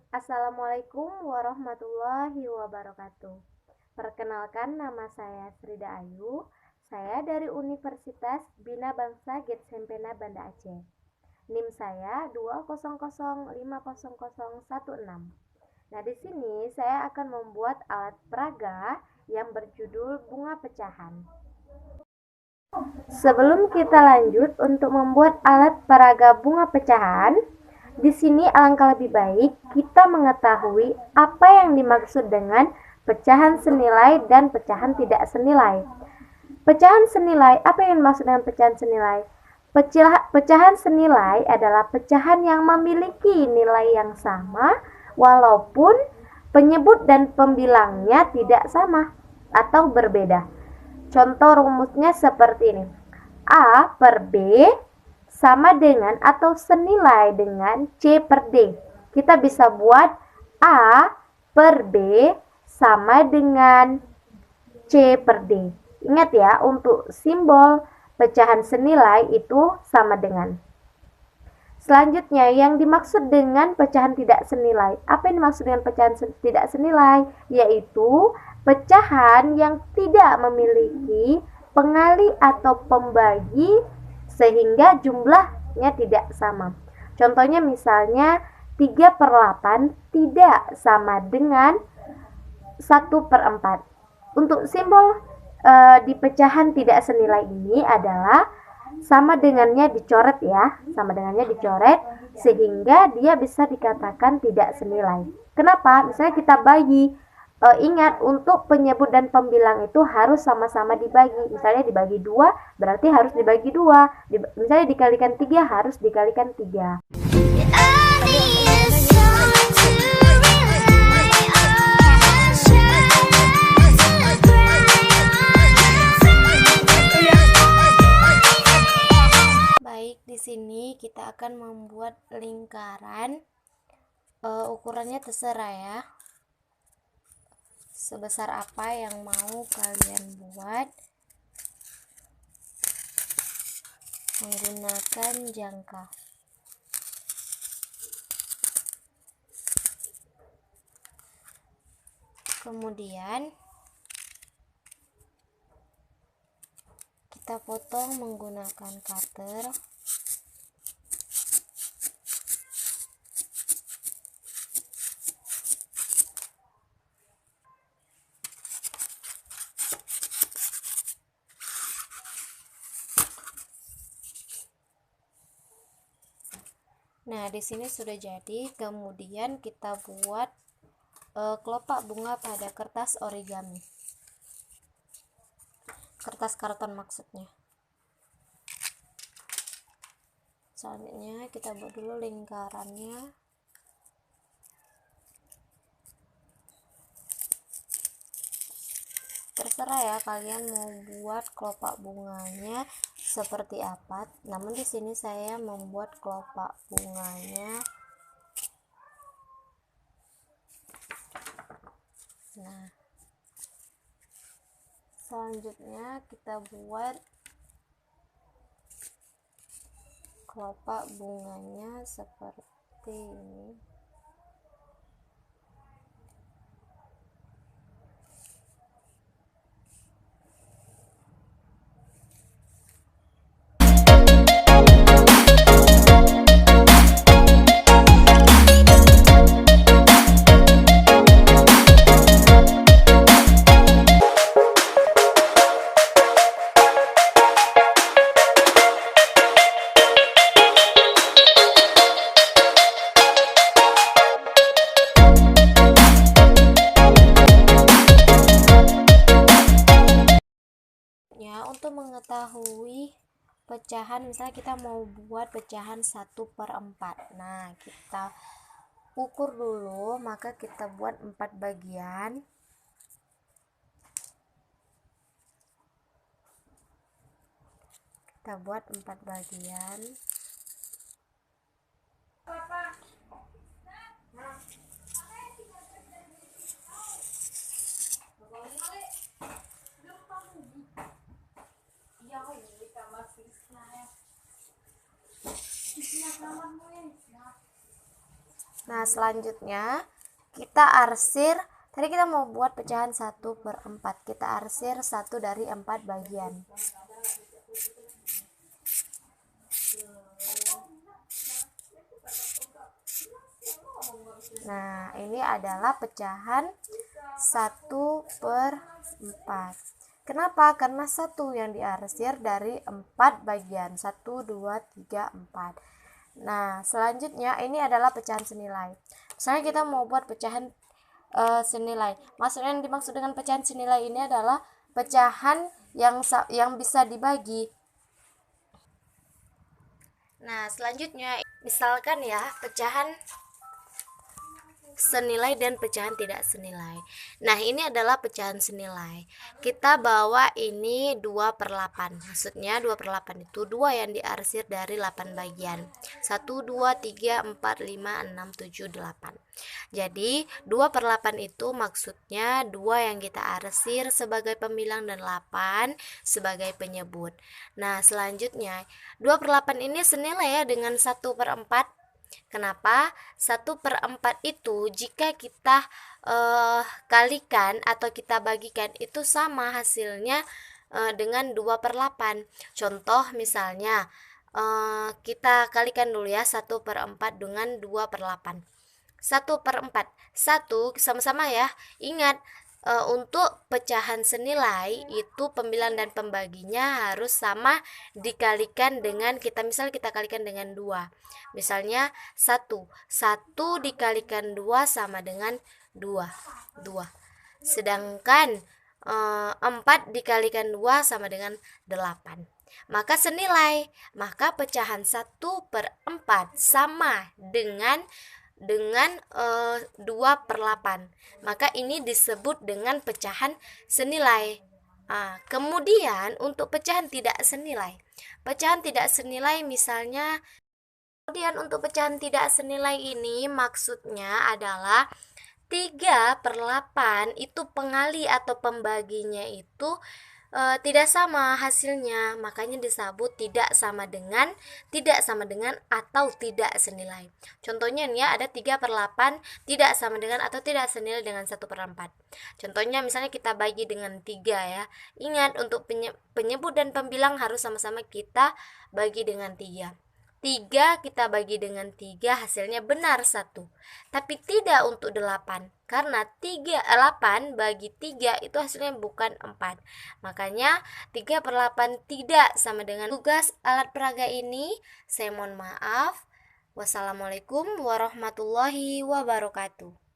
Assalamualaikum warahmatullahi wabarakatuh. Perkenalkan, nama saya Frida Ayu. Saya dari Universitas Bina Bangsa Getsempena Banda Aceh. NIM saya 200500016. Nah, di sini saya akan membuat alat peraga yang berjudul bunga pecahan. Sebelum kita lanjut untuk membuat alat peraga bunga pecahan, di sini alangkah lebih baik kita mengetahui apa yang dimaksud dengan pecahan senilai dan pecahan tidak senilai. Pecahan senilai, apa yang dimaksud dengan pecahan senilai? Pecahan senilai adalah pecahan yang memiliki nilai yang sama walaupun penyebut dan pembilangnya tidak sama atau berbeda. Contoh rumusnya seperti ini. A per B sama dengan atau senilai dengan C per D. Kita bisa buat A per B sama dengan C per D. Ingat ya, untuk simbol pecahan senilai itu sama dengan. Selanjutnya, yang dimaksud dengan pecahan tidak senilai. Apa yang dimaksud dengan pecahan tidak senilai? Yaitu pecahan yang tidak memiliki pengali atau pembagi sehingga jumlahnya tidak sama. Contohnya misalnya 3/8 tidak sama dengan 1/4. Untuk simbol di pecahan tidak senilai ini adalah sama dengannya dicoret ya, sama dengannya dicoret sehingga dia bisa dikatakan tidak senilai. Kenapa? Misalnya kita bagi, ingat untuk penyebut dan pembilang itu harus sama-sama dibagi. Misalnya dibagi 2 berarti harus dibagi 2. Misalnya dikalikan 3 harus dikalikan 3. Baik, di sini kita akan membuat lingkaran. Ukurannya terserah ya. Sebesar apa yang mau kalian buat menggunakan jangka. Kemudian kita potong menggunakan cutter. Nah, di sini sudah jadi. Kemudian kita buat kelopak bunga pada kertas origami. Kertas karton maksudnya. Selanjutnya kita buat dulu lingkarannya. Terserah ya kalian mau buat kelopak bunganya seperti apa. Namun di sini saya membuat kelopak bunganya. Nah, selanjutnya kita buat kelopak bunganya seperti ini. Untuk mengetahui pecahan, misalnya kita mau buat pecahan 1/4. Nah, kita ukur dulu, maka kita buat 4 bagian. Kita buat 4 bagian. Nah, selanjutnya kita arsir. Tadi kita mau buat pecahan 1/4. Kita arsir 1 dari 4 bagian. Nah, ini adalah pecahan 1/4. Kenapa? Karena 1 yang diarsir dari 4 bagian. 1, 2, 3, 4. Nah, selanjutnya ini adalah pecahan senilai. Misalnya kita mau buat pecahan senilai. Maksudnya yang dimaksud dengan pecahan senilai ini adalah pecahan yang bisa dibagi. Nah, selanjutnya misalkan ya, pecahan senilai dan pecahan tidak senilai. Nah, ini adalah pecahan senilai. Kita bawa ini 2/8. Maksudnya 2/8 itu 2 yang diarsir dari 8 bagian. 1, 2, 3, 4, 5, 6, 7, 8. Jadi 2/8 itu maksudnya 2 yang kita arsir sebagai pembilang dan 8 sebagai penyebut. Nah, selanjutnya 2/8 ini senilai ya dengan 1/4. Kenapa? 1/4 itu jika kita kalikan atau kita bagikan itu sama hasilnya dengan 2/8. Contoh misalnya kita kalikan dulu ya 1/4 dengan 2/8. 1/4 1 sama-sama ya. Ingat, untuk pecahan senilai itu pembilang dan pembaginya harus sama dikalikan dengan misal kita kalikan dengan 2. Misalnya 1 dikalikan 2 sama dengan 2. Sedangkan 4 dikalikan 2 sama dengan 8. Maka senilai, maka pecahan 1/4 sama dengan 2/8. Maka ini disebut dengan pecahan senilai. Kemudian untuk pecahan tidak senilai. Pecahan tidak senilai misalnya, kemudian untuk pecahan tidak senilai ini maksudnya adalah 3/8 itu pengali atau pembaginya itu tidak sama hasilnya, makanya disebut tidak sama dengan atau tidak senilai. Contohnya nih ya, ada 3/8 tidak sama dengan atau tidak senilai dengan 1/4. Contohnya misalnya kita bagi dengan 3 ya. Ingat, untuk penyebut dan pembilang harus sama-sama kita bagi dengan 3. 3 kita bagi dengan 3 hasilnya benar 1. Tapi tidak untuk 8. Karena 8 bagi 3 itu hasilnya bukan 4. Makanya 3/8 tidak sama dengan tugas alat peraga ini. Saya mohon maaf. Wassalamualaikum warahmatullahi wabarakatuh.